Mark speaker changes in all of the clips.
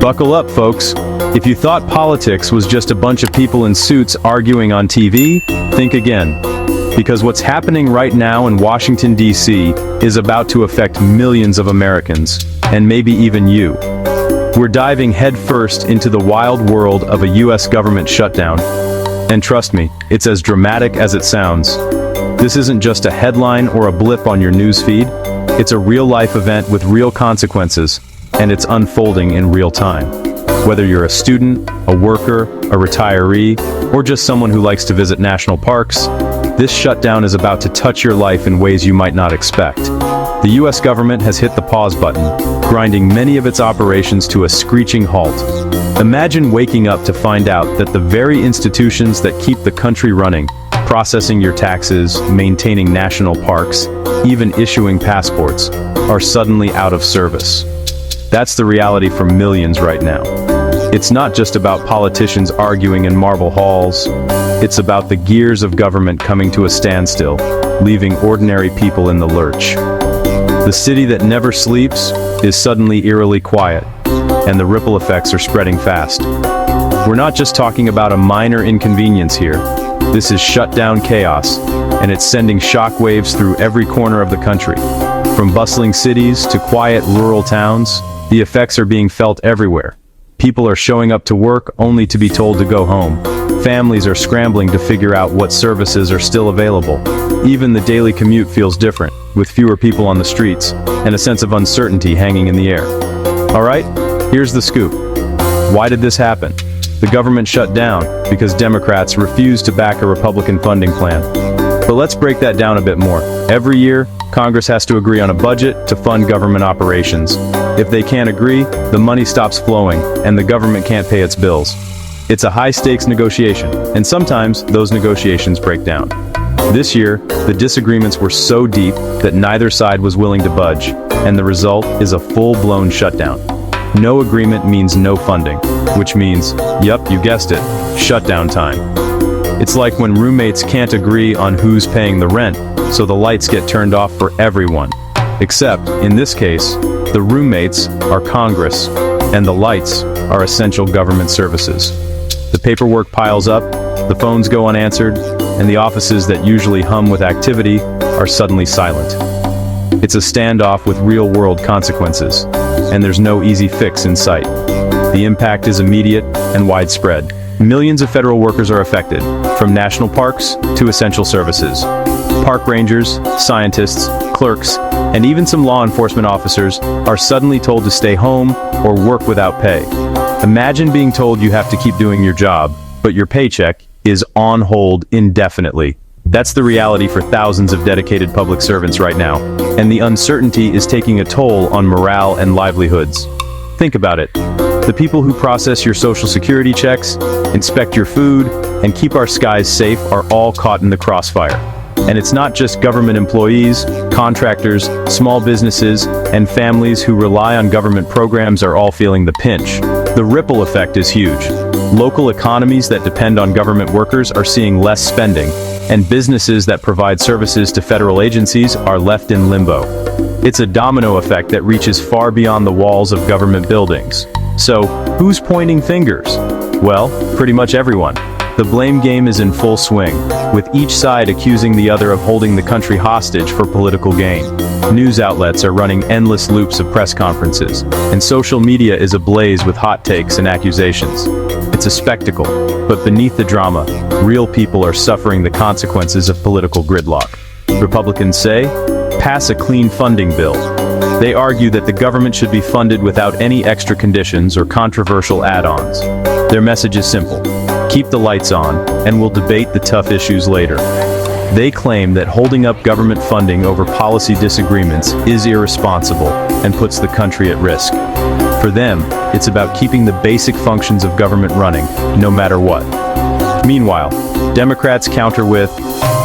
Speaker 1: Buckle up, folks. If you thought politics was just a bunch of people in suits arguing on TV, think again. Because what's happening right now in Washington, D.C. is about to affect millions of Americans, and maybe even you. We're diving headfirst into the wild world of a U.S. government shutdown. And trust me, it's as dramatic as it sounds. This isn't just a headline or a blip on your news feed. It's a real-life event with real consequences, and it's unfolding in real time. Whether you're a student, a worker, a retiree, or just someone who likes to visit national parks, this shutdown is about to touch your life in ways you might not expect. The U.S. government has hit the pause button, grinding many of its operations to a screeching halt. Imagine waking up to find out that the very institutions that keep the country running, processing your taxes, maintaining national parks, even issuing passports, are suddenly out of service. That's the reality for millions right now. It's not just about politicians arguing in marble halls. It's about the gears of government coming to a standstill, leaving ordinary people in the lurch. The city that never sleeps is suddenly eerily quiet, and the ripple effects are spreading fast. We're not just talking about a minor inconvenience here. This is shutdown chaos, and it's sending shockwaves through every corner of the country. From bustling cities to quiet rural towns, the effects are being felt everywhere. People are showing up to work only to be told to go home. Families are scrambling to figure out what services are still available. Even the daily commute feels different, with fewer people on the streets, and a sense of uncertainty hanging in the air. Alright, here's the scoop. Why did this happen? The government shut down because Democrats refused to back a Republican funding plan. But let's break that down a bit more. Every year, Congress has to agree on a budget to fund government operations. If they can't agree, the money stops flowing, and the government can't pay its bills. It's a high-stakes negotiation, and sometimes those negotiations break down. This year, the disagreements were so deep that neither side was willing to budge, and the result is a full-blown shutdown. No agreement means no funding, which means, yup, you guessed it, shutdown time. It's like when roommates can't agree on who's paying the rent, so the lights get turned off for everyone. Except, in this case, the roommates are Congress, and the lights are essential government services. The paperwork piles up, the phones go unanswered, and the offices that usually hum with activity are suddenly silent. It's a standoff with real-world consequences, and there's no easy fix in sight. The impact is immediate and widespread. Millions of federal workers are affected, from national parks to essential services. Park rangers, scientists, clerks, and even some law enforcement officers are suddenly told to stay home or work without pay. Imagine being told you have to keep doing your job, but your paycheck is on hold indefinitely. That's the reality for thousands of dedicated public servants right now, and the uncertainty is taking a toll on morale and livelihoods. Think about it. The people who process your social security checks, inspect your food, and keep our skies safe are all caught in the crossfire. And it's not just government employees, contractors, small businesses, and families who rely on government programs are all feeling the pinch. The ripple effect is huge. Local economies that depend on government workers are seeing less spending, and businesses that provide services to federal agencies are left in limbo. It's a domino effect that reaches far beyond the walls of government buildings. So, who's pointing fingers? Well, pretty much everyone. The blame game is in full swing, with each side accusing the other of holding the country hostage for political gain. News outlets are running endless loops of press conferences, and social media is ablaze with hot takes and accusations. It's a spectacle, but beneath the drama, real people are suffering the consequences of political gridlock. Republicans say, pass a clean funding bill. They argue that the government should be funded without any extra conditions or controversial add-ons. Their message is simple. Keep the lights on, and we'll debate the tough issues later. They claim that holding up government funding over policy disagreements is irresponsible and puts the country at risk. For them, it's about keeping the basic functions of government running, no matter what. Meanwhile, Democrats counter with,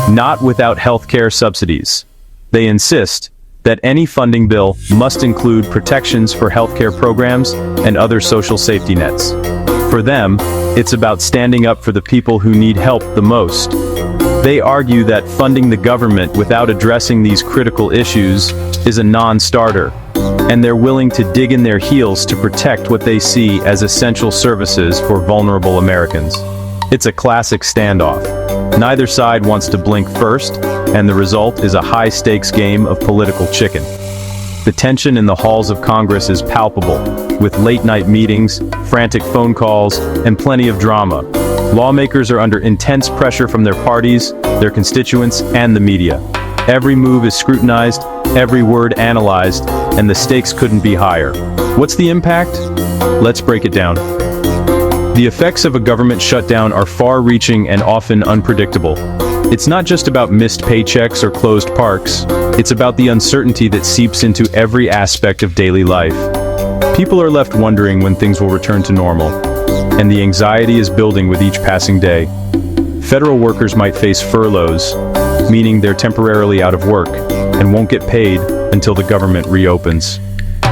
Speaker 1: not without healthcare subsidies. They insist that any funding bill must include protections for healthcare programs and other social safety nets. For them, it's about standing up for the people who need help the most. They argue that funding the government without addressing these critical issues is a non-starter. and they're willing to dig in their heels to protect what they see as essential services for vulnerable Americans. It's a classic standoff. Neither side wants to blink first, and the result is a high-stakes game of political chicken. The tension in the halls of Congress is palpable, with late-night meetings, frantic phone calls, and plenty of drama. Lawmakers are under intense pressure from their parties, their constituents, and the media. Every move is scrutinized, every word analyzed, and the stakes couldn't be higher. What's the impact? Let's break it down. The effects of a government shutdown are far-reaching and often unpredictable. It's not just about missed paychecks or closed parks, it's about the uncertainty that seeps into every aspect of daily life. People are left wondering when things will return to normal, and the anxiety is building with each passing day. Federal workers might face furloughs, meaning they're temporarily out of work and won't get paid until the government reopens.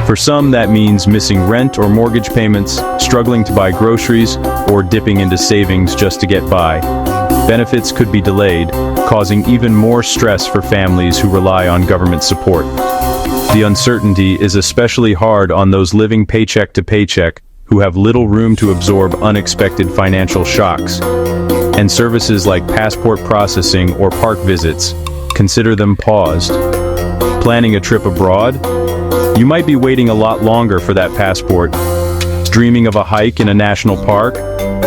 Speaker 1: For some, that means missing rent or mortgage payments, struggling to buy groceries, or dipping into savings just to get by. Benefits could be delayed, causing even more stress for families who rely on government support. The uncertainty is especially hard on those living paycheck to paycheck who have little room to absorb unexpected financial shocks. And services like passport processing or park visits, consider them paused. Planning a trip abroad? You might be waiting a lot longer for that passport. Dreaming of a hike in a national park?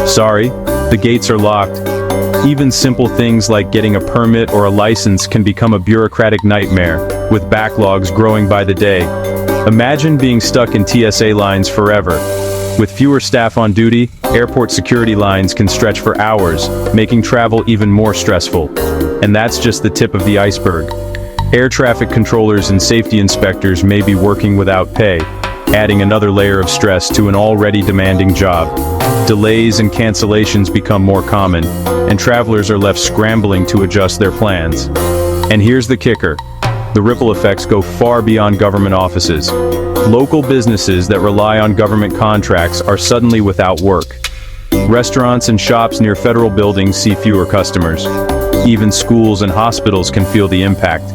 Speaker 1: Sorry, the gates are locked. Even simple things like getting a permit or a license can become a bureaucratic nightmare, with backlogs growing by the day. Imagine being stuck in TSA lines forever. With fewer staff on duty, airport security lines can stretch for hours, making travel even more stressful. And that's just the tip of the iceberg. Air traffic controllers and safety inspectors may be working without pay, adding another layer of stress to an already demanding job. Delays and cancellations become more common, and travelers are left scrambling to adjust their plans. And here's the kicker. The ripple effects go far beyond government offices. Local businesses that rely on government contracts are suddenly without work. Restaurants and shops near federal buildings see fewer customers. Even schools and hospitals can feel the impact,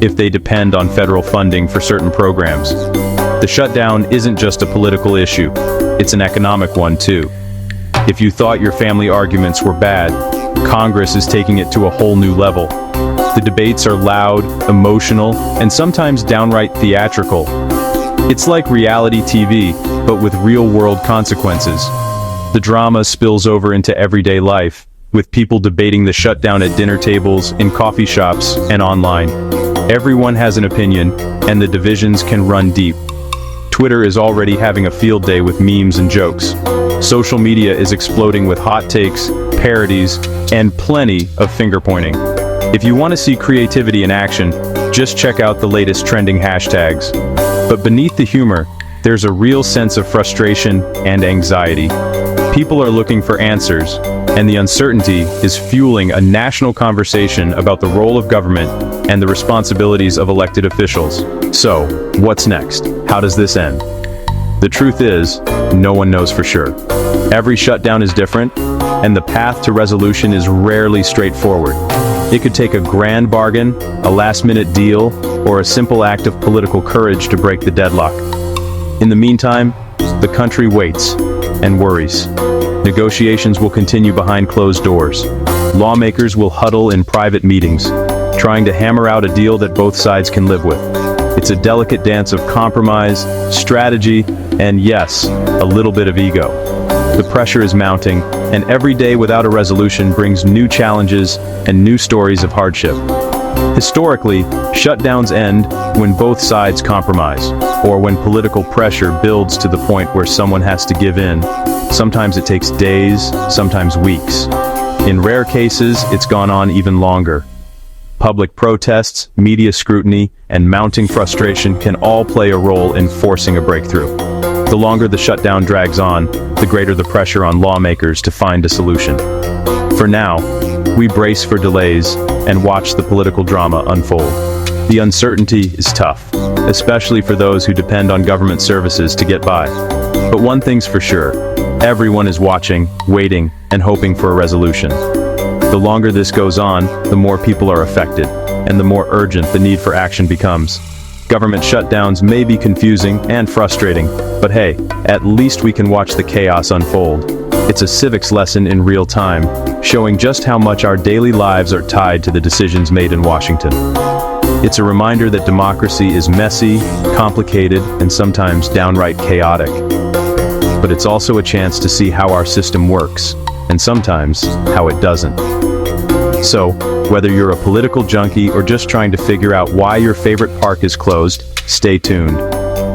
Speaker 1: if they depend on federal funding for certain programs. The shutdown isn't just a political issue, it's an economic one too. If you thought your family arguments were bad, Congress is taking it to a whole new level. The debates are loud, emotional, and sometimes downright theatrical. It's like reality TV, but with real-world consequences. The drama spills over into everyday life, with people debating the shutdown at dinner tables, in coffee shops, and online. Everyone has an opinion, and the divisions can run deep. Twitter is already having a field day with memes and jokes. Social media is exploding with hot takes, parodies, and plenty of finger-pointing. If you want to see creativity in action, just check out the latest trending hashtags. But beneath the humor, there's a real sense of frustration and anxiety. People are looking for answers, and the uncertainty is fueling a national conversation about the role of government and the responsibilities of elected officials. So, what's next? How does this end? The truth is, no one knows for sure. Every shutdown is different, and the path to resolution is rarely straightforward. It could take a grand bargain, a last-minute deal, or a simple act of political courage to break the deadlock. In the meantime, the country waits and worries. Negotiations will continue behind closed doors. Lawmakers will huddle in private meetings, trying to hammer out a deal that both sides can live with. It's a delicate dance of compromise, strategy, and yes, a little bit of ego. The pressure is mounting, and every day without a resolution brings new challenges and new stories of hardship. Historically, shutdowns end when both sides compromise, or when political pressure builds to the point where someone has to give in. Sometimes it takes days, sometimes weeks. In rare cases, it's gone on even longer. Public protests, media scrutiny, and mounting frustration can all play a role in forcing a breakthrough. The longer the shutdown drags on, the greater the pressure on lawmakers to find a solution. For now, we brace for delays and watch the political drama unfold. The uncertainty is tough, especially for those who depend on government services to get by. But one thing's for sure, everyone is watching, waiting, and hoping for a resolution. The longer this goes on, the more people are affected, and the more urgent the need for action becomes. Government shutdowns may be confusing and frustrating, but hey, at least we can watch the chaos unfold. It's a civics lesson in real time, showing just how much our daily lives are tied to the decisions made in Washington. It's a reminder that democracy is messy, complicated, and sometimes downright chaotic. But it's also a chance to see how our system works, and sometimes how it doesn't. So, whether you're a political junkie or just trying to figure out why your favorite park is closed, stay tuned.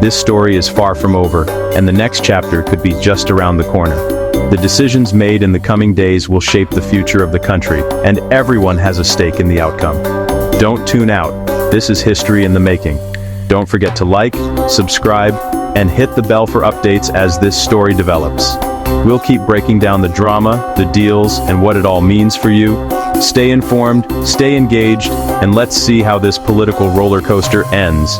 Speaker 1: This story is far from over, and the next chapter could be just around the corner. The decisions made in the coming days will shape the future of the country, and everyone has a stake in the outcome. Don't tune out. This is history in the making. Don't forget to like, subscribe, and hit the bell for updates as this story develops. We'll keep breaking down the drama, the deals, and what it all means for you. Stay informed, stay engaged, and let's see how this political roller coaster ends.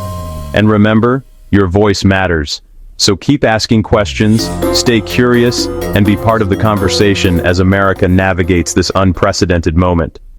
Speaker 1: And remember, your voice matters. So keep asking questions, stay curious, and be part of the conversation as America navigates this unprecedented moment.